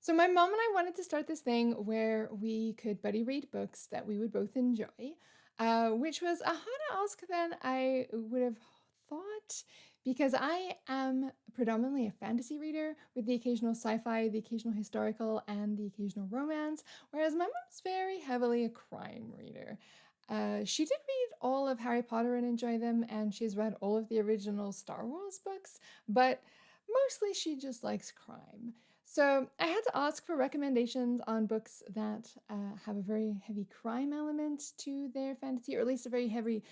So my mom and I wanted to start this thing where we could buddy read books that we would both enjoy, which was a harder ask than I would have thought because I am predominantly a fantasy reader with the occasional sci-fi, the occasional historical, and the occasional romance, whereas my mom's very heavily a crime reader. She did read all of Harry Potter and enjoy them, and she's read all of the original Star Wars books, but mostly she just likes crime. So I had to ask for recommendations on books that have a very heavy crime element to their fantasy, or at least a very heavy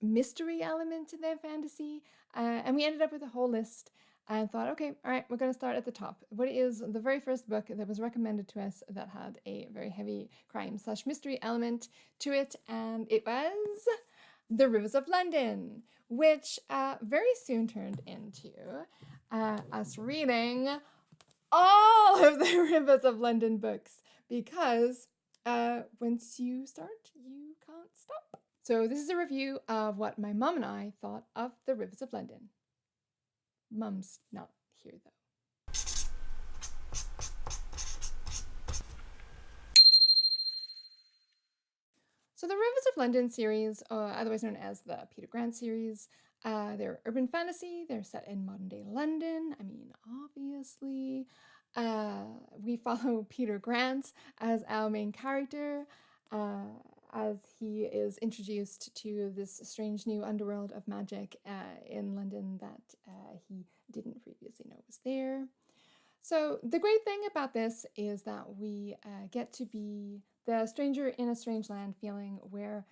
mystery element to their fantasy. And we ended up with a whole list and thought, okay, all right, we're going to start at the top. What is the very first book that was recommended to us that had a very heavy crime/mystery element to it? And it was The Rivers of London, which very soon turned into us reading all of the Rivers of London books because once you start, you can't stop. So this is a review of what my mom and I thought of The Rivers of London. Mum's not here though. So the Rivers of London series, otherwise known as the Peter Grant series, they're urban fantasy. They're set in modern day London. I mean, obviously, we follow Peter Grant as our main character, as he is introduced to this strange new underworld of magic in London that he didn't previously know was there. So the great thing about this is that we get to be the stranger in a strange land feeling where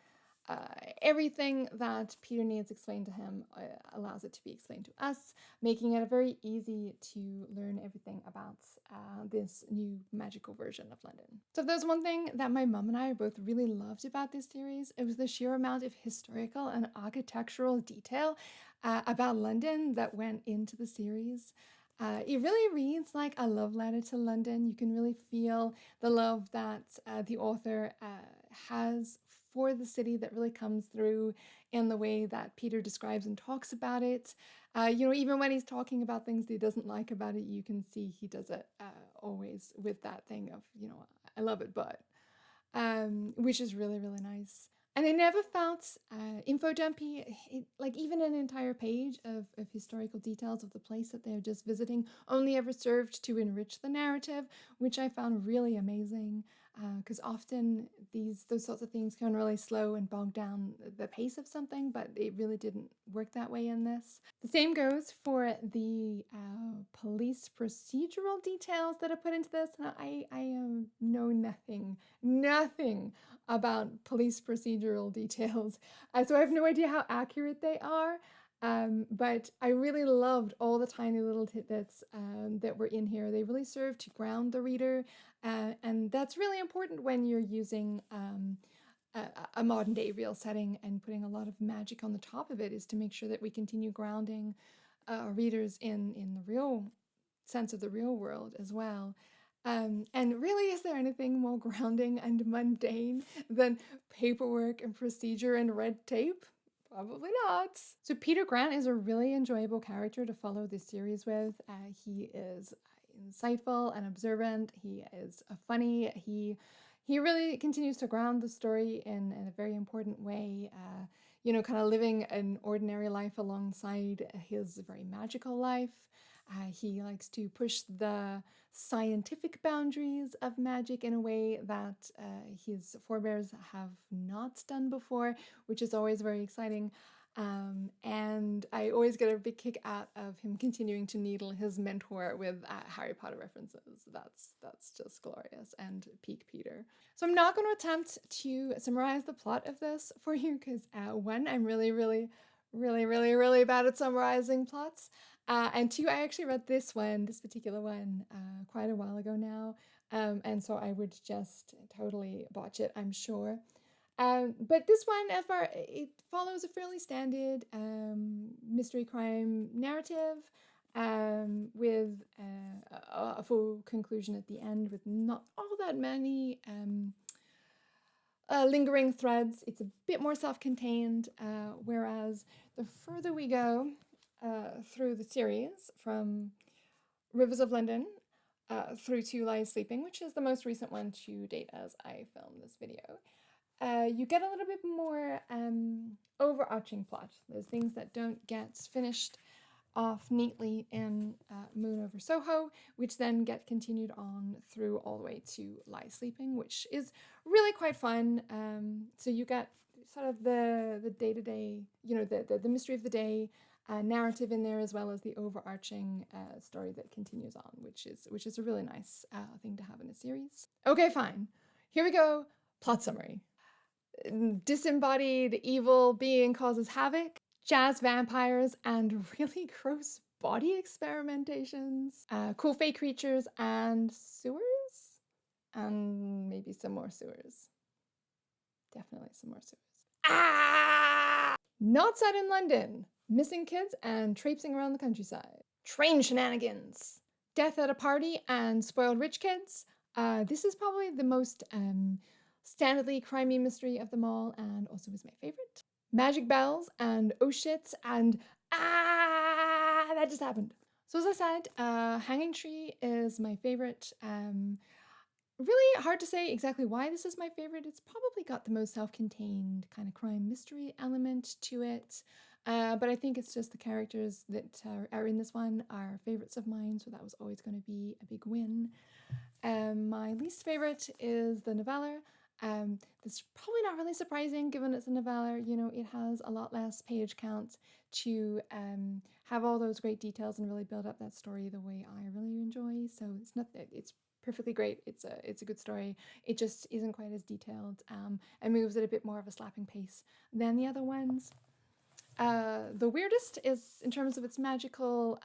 everything that Peter needs explained to him allows it to be explained to us, making it very easy to learn everything about this new magical version of London. So if there's one thing that my mom and I both really loved about this series, it was the sheer amount of historical and architectural detail about London that went into the series. It really reads like a love letter to London. You can really feel the love that the author has for the city that really comes through in the way that Peter describes and talks about it. Even when he's talking about things that he doesn't like about it, you can see he does it always with that thing of, I love it, but, which is really, really nice. And I never felt info dumpy, like even an entire page of historical details of the place that they're just visiting only ever served to enrich the narrative, which I found really amazing. Because often those sorts of things can really slow and bog down the pace of something, but it really didn't work that way in this. The same goes for the police procedural details that are put into this. Now, I know nothing about police procedural details, so I have no idea how accurate they are. But I really loved all the tiny little tidbits that were in here. They really serve to ground the reader, and that's really important when you're using a modern day real setting and putting a lot of magic on the top of it, is to make sure that we continue grounding readers in the real sense of the real world as well. And really, is there anything more grounding and mundane than paperwork and procedure and red tape? Probably not. So Peter Grant is a really enjoyable character to follow this series with. He is insightful and observant. He is funny. He really continues to ground the story in a very important way. Kind of living an ordinary life alongside his very magical life. He likes to push the scientific boundaries of magic in a way that his forebears have not done before, which is always very exciting. And I always get a big kick out of him continuing to needle his mentor with Harry Potter references. That's just glorious and peak Peter. So I'm not going to attempt to summarize the plot of this for you because one, I'm really bad at summarizing plots. And two, I actually read this particular one, quite a while ago now. And so I would just totally botch it, I'm sure. But this one, it follows a fairly standard mystery crime narrative with a full conclusion at the end with not all that many lingering threads. It's a bit more self-contained, whereas the further we go through the series from Rivers of London, through to Lie Sleeping, which is the most recent one to date as I filmed this video. You get a little bit more overarching plot. There's things that don't get finished off neatly in Moon Over Soho, which then get continued on through all the way to Lie Sleeping, which is really quite fun. So you get sort of the day-to-day, the mystery of the day narrative in there, as well as the overarching story that continues on, which is a really nice thing to have in a series. Okay, fine. Here we go. Plot summary. Disembodied evil being causes havoc, jazz vampires, and really gross body experimentations, cool fake creatures, and sewers? And maybe some more sewers. Definitely some more sewers. Ah! Not set in London. Missing kids and traipsing around the countryside. Train shenanigans. Death at a party and spoiled rich kids. This is probably the most standardly crimey mystery of them all, and also is my favorite. Magic bells and oh shits and that just happened. So as I said, Hanging Tree is my favorite. Really hard to say exactly why this is my favorite. It's probably got the most self-contained kind of crime mystery element to it. But I think it's just the characters that are in this one are favorites of mine, so that was always going to be a big win. My least favorite is the Novella. That's probably not really surprising given it's a novella. It has a lot less page count to have all those great details and really build up that story the way I really enjoy. So it's perfectly great. It's a good story. It just isn't quite as detailed and moves at a bit more of a slapping pace than the other ones. The weirdest is, in terms of its magical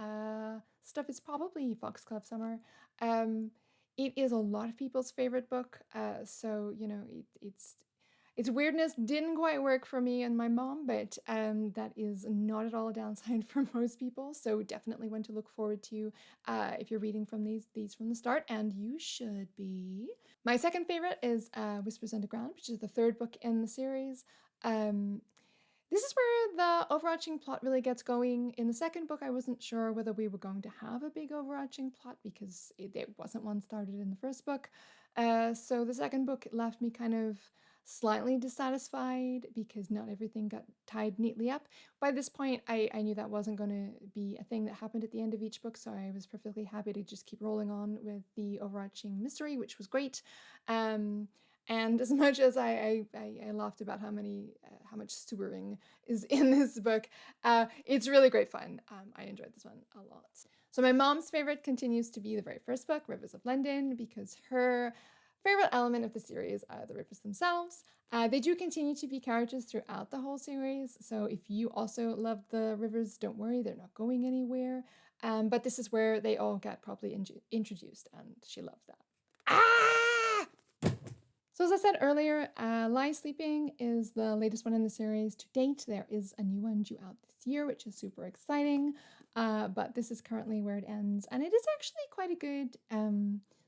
stuff, it's probably Foxglove Summer. It is a lot of people's favorite book, so its weirdness didn't quite work for me and my mom, but that is not at all a downside for most people. So definitely one to look forward to if you're reading from these from the start, and you should be. My second favorite is Whispers Underground, which is the third book in the series. This is where the overarching plot really gets going. In the second book, I wasn't sure whether we were going to have a big overarching plot because it wasn't one started in the first book. So the second book left me kind of slightly dissatisfied because not everything got tied neatly up. By this point, I knew that wasn't going to be a thing that happened at the end of each book, so I was perfectly happy to just keep rolling on with the overarching mystery, which was great. And as much as I laughed about how much sewering is in this book, it's really great fun. I enjoyed this one a lot. So my mom's favorite continues to be the very first book, Rivers of London, because her favorite element of the series are the rivers themselves. They do continue to be characters throughout the whole series, so if you also love the rivers, don't worry, they're not going anywhere. But this is where they all get properly introduced, and she loves that. So as I said earlier, Lie Sleeping is the latest one in the series to date. There is a new one due out this year, which is super exciting, but this is currently where it ends. And it is actually quite a good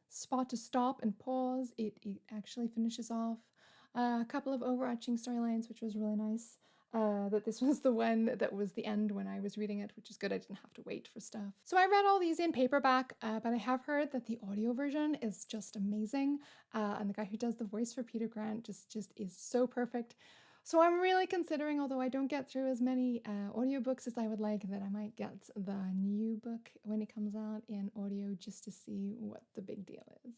spot to stop and pause. It actually finishes off a couple of overarching storylines, which was really nice. That this was the one that was the end when I was reading it, which is good. I didn't have to wait for stuff. So I read all these in paperback, but I have heard that the audio version is just amazing. And the guy who does the voice for Peter Grant just is so perfect. So I'm really considering, although I don't get through as many audiobooks as I would like, that I might get the new book when it comes out in audio just to see what the big deal is.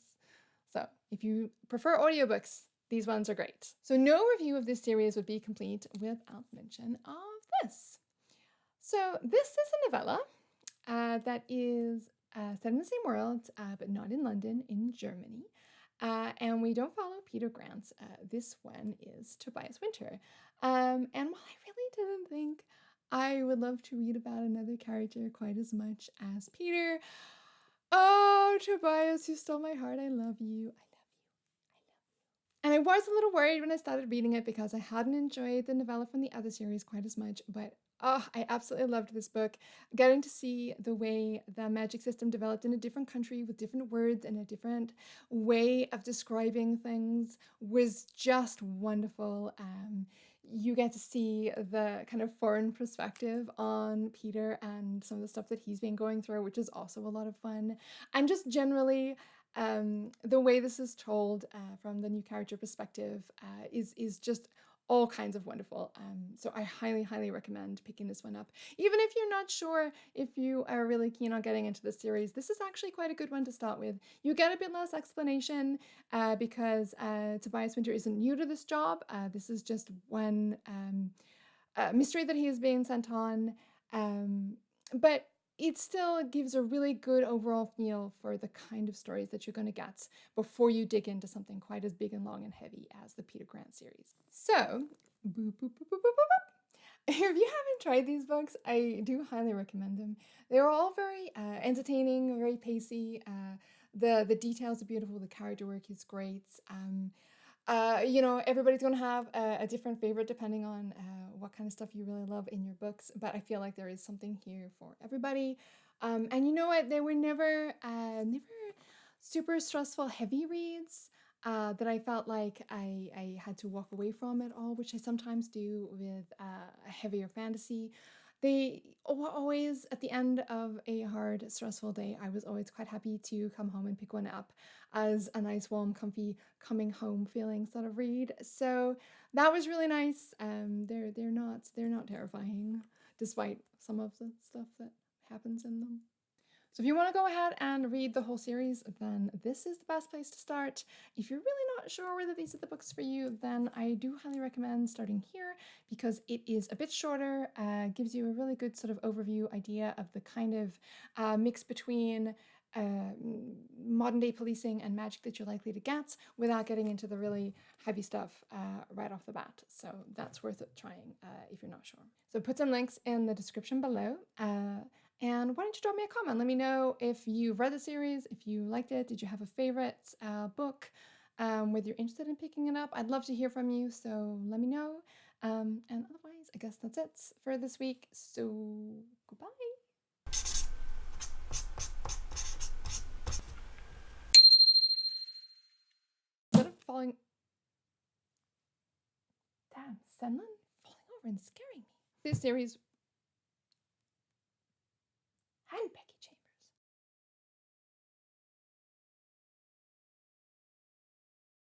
So if you prefer audiobooks, these ones are great. So no review of this series would be complete without mention of this. So this is a novella that is set in the same world, but not in London, in Germany. And we don't follow Peter Grant. This one is Tobias Winter. And while I really didn't think I would love to read about another character quite as much as Peter, oh, Tobias, you stole my heart. I love you. And I was a little worried when I started reading it because I hadn't enjoyed the novella from the other series quite as much, but I absolutely loved this book. Getting to see the way the magic system developed in a different country with different words and a different way of describing things was just wonderful. you get to see the kind of foreign perspective on Peter and some of the stuff that he's been going through, which is also a lot of fun. And just generally, the way this is told from the new character perspective is just all kinds of wonderful. So I highly, highly recommend picking this one up. Even if you're not sure if you are really keen on getting into the series, this is actually quite a good one to start with. You get a bit less explanation because Tobias Winter isn't new to this job. This is just one mystery that he is being sent on. But it still gives a really good overall feel for the kind of stories that you're going to get before you dig into something quite as big and long and heavy as the Peter Grant series. So, boop, boop, boop, boop, boop, boop. If you haven't tried these books, I do highly recommend them. They're all very entertaining, very pacey. The details are beautiful. The character work is great. Everybody's going to have a different favorite depending on what kind of stuff you really love in your books, but I feel like there is something here for everybody. And you know what? They were never super stressful, heavy reads that I felt like I had to walk away from at all, which I sometimes do with a heavier fantasy. They always, at the end of a hard, stressful day, I was always quite happy to come home and pick one up as a nice, warm, comfy, coming home feeling sort of read. So that was really nice. They're not terrifying, despite some of the stuff that happens in them. So if you want to go ahead and read the whole series, then this is the best place to start. If you're really not sure whether these are the books for you, then I do highly recommend starting here because it is a bit shorter, gives you a really good sort of overview idea of the kind of mix between modern day policing and magic that you're likely to get without getting into the really heavy stuff right off the bat. So that's worth it trying if you're not sure. So put some links in the description below. And why don't you drop me a comment? Let me know if you've read the series, if you liked it, did you have a favorite book, whether you're interested in picking it up. I'd love to hear from you, so let me know. And otherwise, I guess that's it for this week. So goodbye. Instead of falling... Damn, Senlin falling over and scaring me. This series